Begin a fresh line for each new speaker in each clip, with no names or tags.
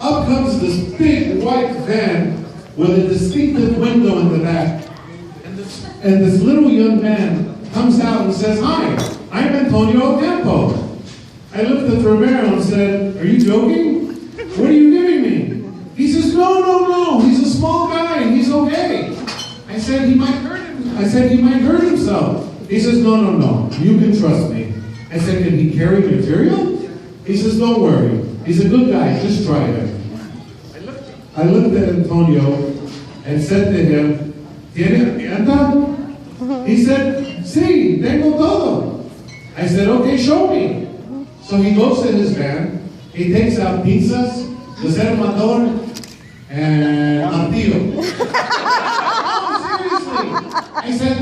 Up comes this big white van with a distinctive window in the back. And this little young man comes out and says, "Hi, I'm Antonio Ocampo." I looked at Romero and said, "Are you joking? What are you giving me?" He says, No, he's a small guy, he's okay. I said, he might hurt himself. He says, No, you can trust me. I said, "Can he carry material?" He says, "Don't worry, he's a good guy, just try it." I looked at Antonio and said to him, "¿Tiene herramienta?" He said, "Sí, tengo todo." I said, "Okay, show me." So he goes to his van, he takes out pizzas, desarmador, and martillo. Seriously. I said,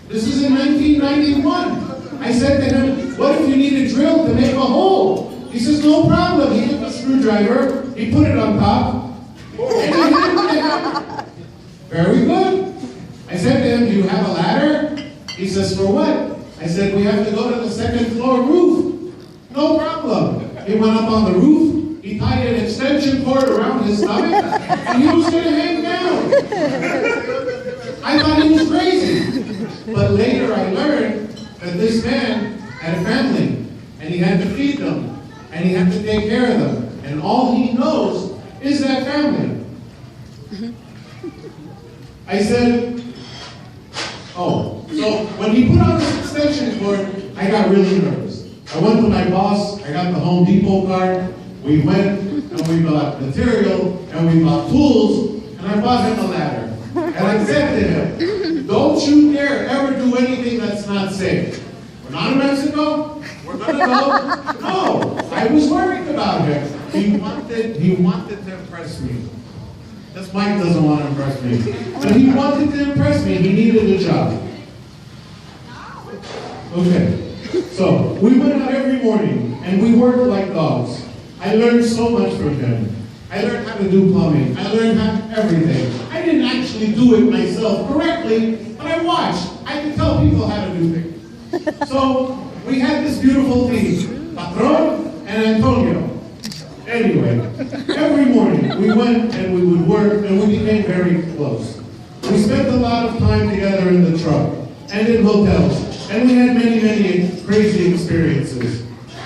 "This is in 1991. I said to him, "What if you need a drill to make a hole?" He says, "No problem." He took a screwdriver, he put it on top, and he hit it. Very good. I said to him, "Do you have a ladder?" He says, "For what?" I said, "We have to go to the second floor roof." No problem. He went up on the roof, he tied an extension cord around his stomach, and he was going to hang down. I thought he was crazy. But later I learned that this man had a family, and he had to feed them, and he had to take care of them. And all he knows is that family. I said, "Oh." So when he put on this extension cord, I got really nervous. I went to my boss, I got the Home Depot card, we went and we bought material and we bought tools, and I bought him a ladder. And I said to him, "Don't you dare ever do anything that's not safe. We're not in Mexico, we're gonna go." No, I was worried about him. He wanted to impress me. This Mike doesn't want to impress me. But he wanted to impress me, he needed a job. Okay. So, we went out every morning, and we worked like dogs. I learned so much from him. I learned how to do plumbing. I learned everything. I didn't actually do it myself correctly, but I watched. I could tell people how to do things. So, we had this beautiful team, Patron and Antonio. Anyway, every morning, we went and we would work, and we became very close. We spent a lot of time together in the truck, and in hotels. And we had many, many crazy experiences.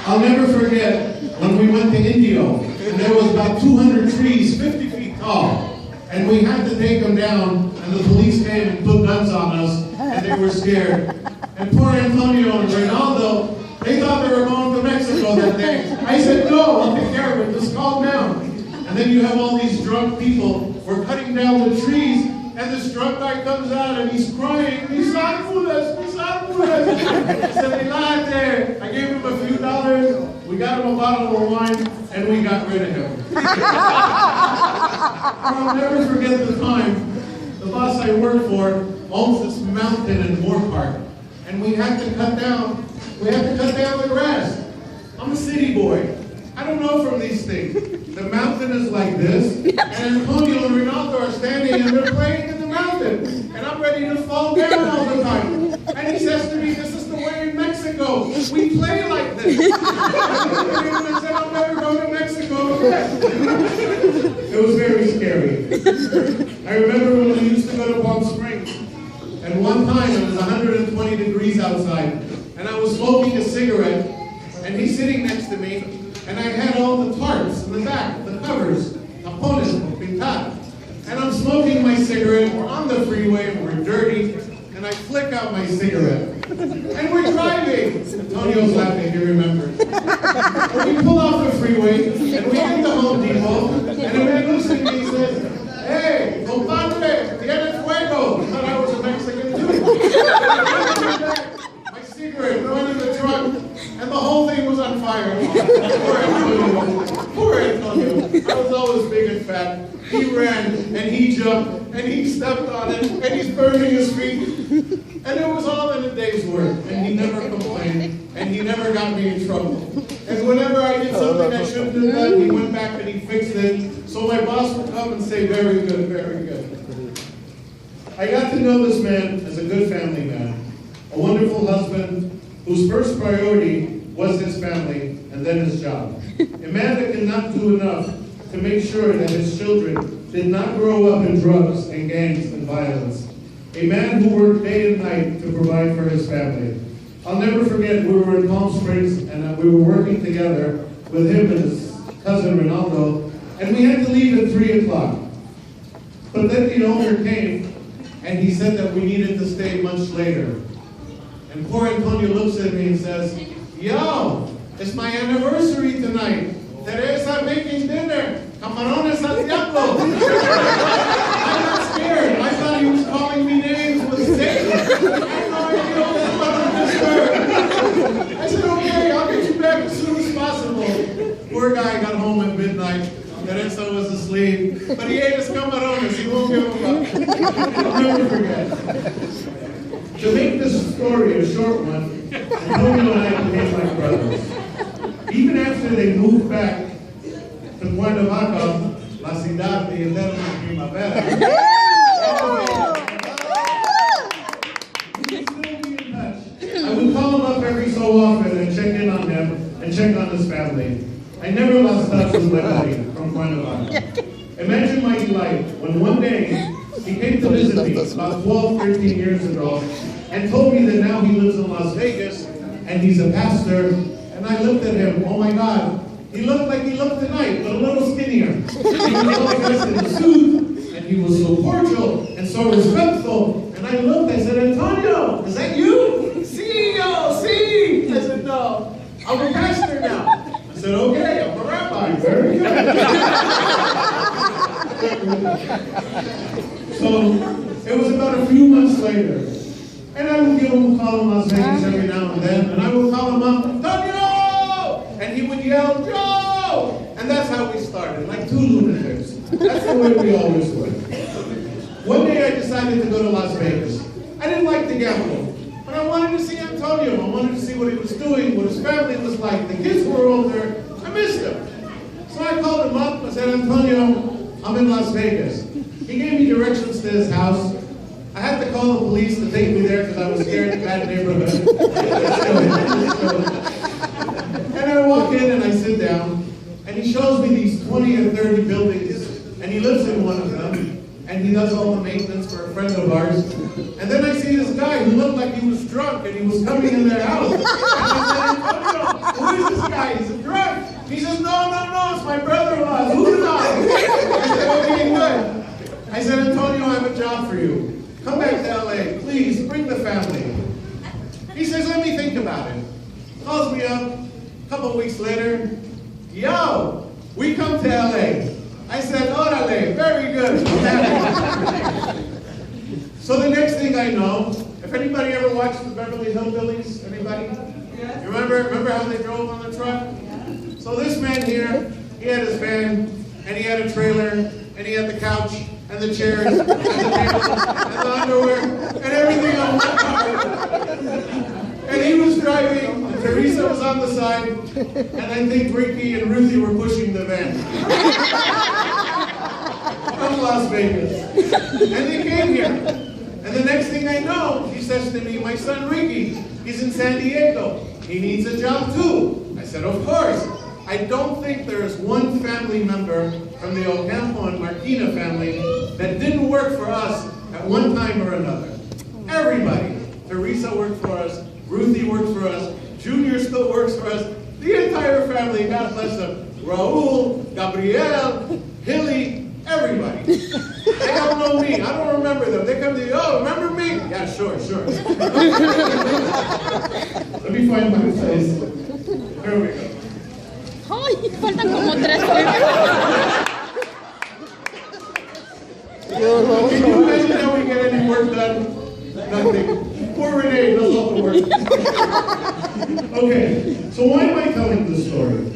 I'll never forget when we went to Indio, and there was about 200 trees, 50 feet tall. And we had to take them down, and the police came and put guns on us, and they were scared. And poor Antonio and Reynaldo, they thought they were going to Mexico that day. I said, "No, I'll take care of it, just calm down." And then you have all these drunk people, we're cutting down the trees, and this drunk guy comes out and he's crying, "Mis árboles, mis árboles." I said, "Relate." I gave him a few dollars, we got him a bottle of wine, and we got rid of him. I'll never forget the time, the boss I worked for owns this mountain in Moore Park, and we had to cut down the grass. I'm a city boy. I don't know from these things. The mountain is like this, and Antonio and Ronaldo are standing and they're playing in the mountain. And I'm ready to fall down all the time. And he says to me, "This is the way in Mexico. We play like this." I said, "I'll never go to Mexico again." It was very scary. I remember when we used to go to Palm Springs, and one time it was 120 degrees outside, and I was smoking a cigarette, and he's sitting next to me, and I had all the tarps in the back, the covers, tapones, pintar. And I'm smoking my cigarette, we're on the freeway, we're dirty, and I flick out my cigarette. And we're driving. Antonio's laughing, he remembers. And we pull off the freeway, and we hit the Home Depot, and the man looks at me and says, "Hey, compadre, tienes fuego." He thought I was a Mexican too. My cigarette went in the truck, and the whole thing was on fire. Poor Antonio. Poor Antonio. I was always big and fat. He ran, and he jumped, and he stepped on it, and he's burning his feet. And it was all in a day's work, and he never complained, and he never got me in trouble. And whenever I did something I shouldn't have done, he went back and he fixed it. So my boss would come and say, "Very good, very good." I got to know this man as a good family man, a wonderful husband whose first priority was his family and then his job. A man that cannot do enough to make sure that his children did not grow up in drugs and gangs and violence. A man who worked day and night to provide for his family. I'll never forget, we were in Palm Springs and we were working together with him and his cousin Ronaldo, and we had to leave at 3 o'clock. But then the owner came and he said that we needed to stay much later. And poor Antonio looks at me and says, "Yo, it's my anniversary tonight. Teresa making dinner. Camarones al diablo." I got scared. I thought he was calling me names with Satan. I had no idea what this word. I said, "Okay, I'll get you back as soon as possible." Poor guy got home at midnight. Teresa was asleep. But he ate his camarones. He won't give them up. I'll never forget. To make this story a short one, Antonio and I became like brothers. Even after they moved back to Cuernavaca, La Ciudad de Eterna Primavera, we can still be in touch. I would call him up every so often and check in on him and check on his family. I never lost touch with my buddy from Cuernavaca. Imagine my delight when one day he came to visit me about 12, 13 years ago and told me that now he lives in Las Vegas and he's a pastor. And I looked at him, oh my God, he looked like he looked tonight, but a little skinnier. He was all dressed in a suit, and he was so cordial and so respectful. And I looked, I said, "Antonio, is that you?" "CEO, see." I said, "No, I'm a pastor now." I said, "Okay, I'm a rabbi." Very good. So it was about a few months later, and I would give him a call in Las Vegas every now and then, and I would call him up, "Antonio!" And he would yell, "Joe!" And that's how we started, like two lunatics. That's the way we always were. One day I decided to go to Las Vegas. I didn't like to gamble, but I wanted to see Antonio. I wanted to see what he was doing, what his family was like. The kids were older. I missed him. So I called him up. I said, "Antonio, I'm in Las Vegas." He gave me directions to his house. I had to call the police to take me there because I was scared in that neighborhood. And I walk in and I sit down, and he shows me these 20 or 30 buildings, and he lives in one of them, and he does all the maintenance for a friend of ours. And then I see this guy who looked like he was drunk, and he was coming in their house. And I said, "Antonio, who is this guy? He's a drunk." He says, no, it's my brother-in-law. Who is I said, "Okay, good." I said, "Antonio, I have a job for you. Come back to LA, please, bring the family." He says, "Let me think about it." Calls me up, a couple weeks later, "Yo, we come to LA." I said, "Orale, very good, I'm happy." So the next thing I know, if anybody ever watched the Beverly Hillbillies, anybody? Yes. You remember how they drove on the truck? So this man here, he had his van, and he had a trailer, and he had the couch, and the chairs, and the table, and the underwear, and everything on one car. And he was driving, and Teresa was on the side, and I think Ricky and Ruthie were pushing the van. From Las Vegas. And they came here. And the next thing I know, he says to me, "My son Ricky, he's in San Diego. He needs a job too." I said, "Of course." I don't think there is one family member from the Ocampo and Marquina family that didn't work for us at one time or another. Everybody. Teresa worked for us. Ruthie worked for us. Junior still works for us. The entire family, God bless them. Raul, Gabriel, Hilly, everybody. They don't know me. I don't remember them. They come to you, "Oh, remember me?" "Yeah, sure." Let me find my place. Here we go.
Ay, faltan como 3 horas.
Can you imagine how we get any work done? Nothing. Poor Renee does all the work. Okay, so why am I telling this story?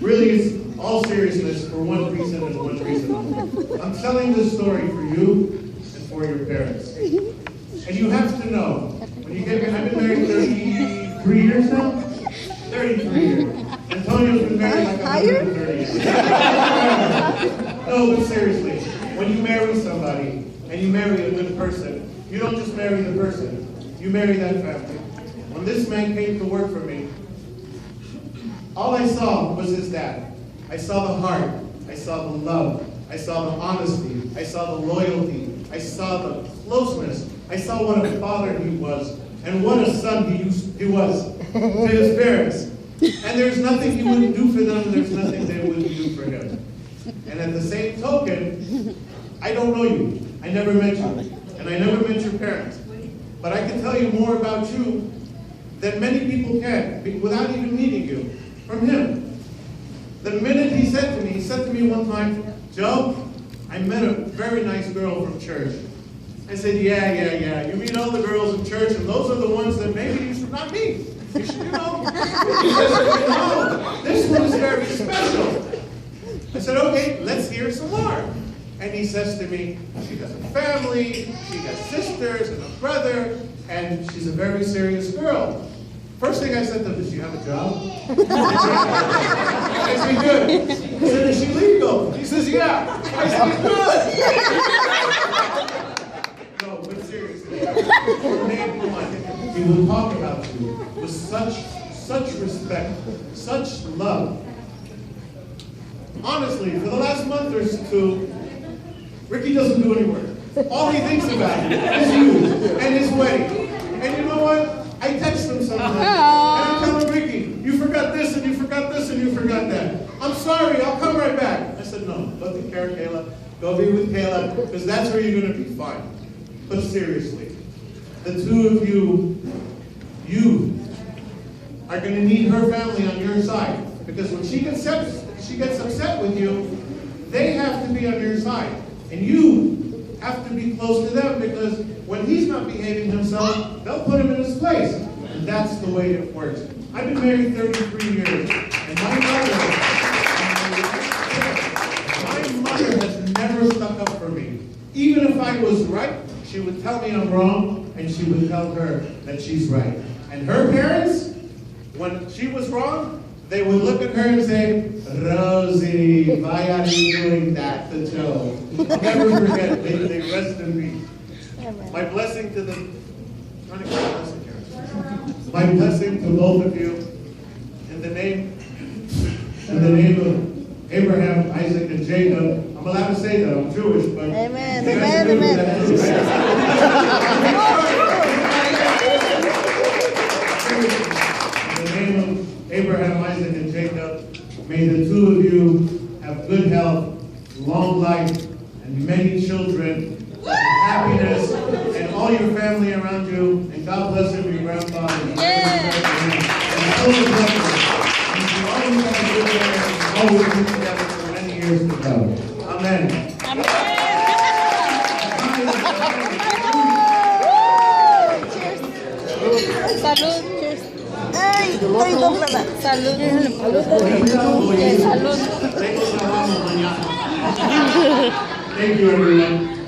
Really, it's all seriousness for one reason and one reason only. I'm telling this story for you and for your parents. And you have to know, when you get married, I've been married 33 years now? 33 years. Antonio's been married like 130 years. No, but seriously, when you marry somebody, and you marry a good person, you don't just marry the person, you marry that family. When this man came to work for me, all I saw was his dad. I saw the heart. I saw the love. I saw the honesty. I saw the loyalty. I saw the closeness. I saw what a father he was and what a son he was to his parents. And there's nothing he wouldn't do for them, and there's nothing they wouldn't do for him. And at the same token, I don't know you. I never met you. And I never met your parents. But I can tell you more about you than many people can without even meeting you from him. The minute he said to me one time, Joe, I met a very nice girl from church. I said, yeah. You meet all the girls in church, and those are the ones that maybe you should not meet. You should, no, this one is very special. I said, okay, let's hear some more. And he says to me, she has a family, she has sisters and a brother, and she's a very serious girl. First thing I said to him, does she have a job? I said, good. I said, is she legal? He says, yeah. I said, good. No, but seriously, from day one, he would talk about you with such respect, such love. Honestly, for the last month or two, Ricky doesn't do any work. All he thinks about is you and his wedding. And you know what? I text him sometimes, and I tell him, Ricky, you forgot this, and you forgot this, and you forgot that. I'm sorry, I'll come right back. I said, no, go take care of Keyla. Go be with Keyla, because that's where you're going to be fine. But seriously, the two of you are going to need her family on your side. Because when she gets upset with you, they have to be on your side. And you have to be close to them, because when he's not behaving himself, they'll put him in his place. And that's the way it works. I've been married 33 years, and my mother has never stuck up for me. Even if I was right, she would tell me I'm wrong, and she would tell her that she's right. And her parents, when she was wrong, they would look at her and say, Rosie, why are you doing that to Joe? I'll never forget. They rest in peace. My blessing to the... My blessing to both of you in the name of Abraham, Isaac, and Jacob. I'm allowed to say that. I'm Jewish, but...
Amen.
In the name of Abraham, Isaac, and Jacob, may the two of you have good health, long life, and many children, and happiness, and all your family around you, and God bless every grandpa, and all the blessings. And you always have a good day, and always be together for many years to come. Amen.
Amen. Salud. Cheers.
Ay, ay, dobra na.
Salud. Salud.
Thank you, everyone.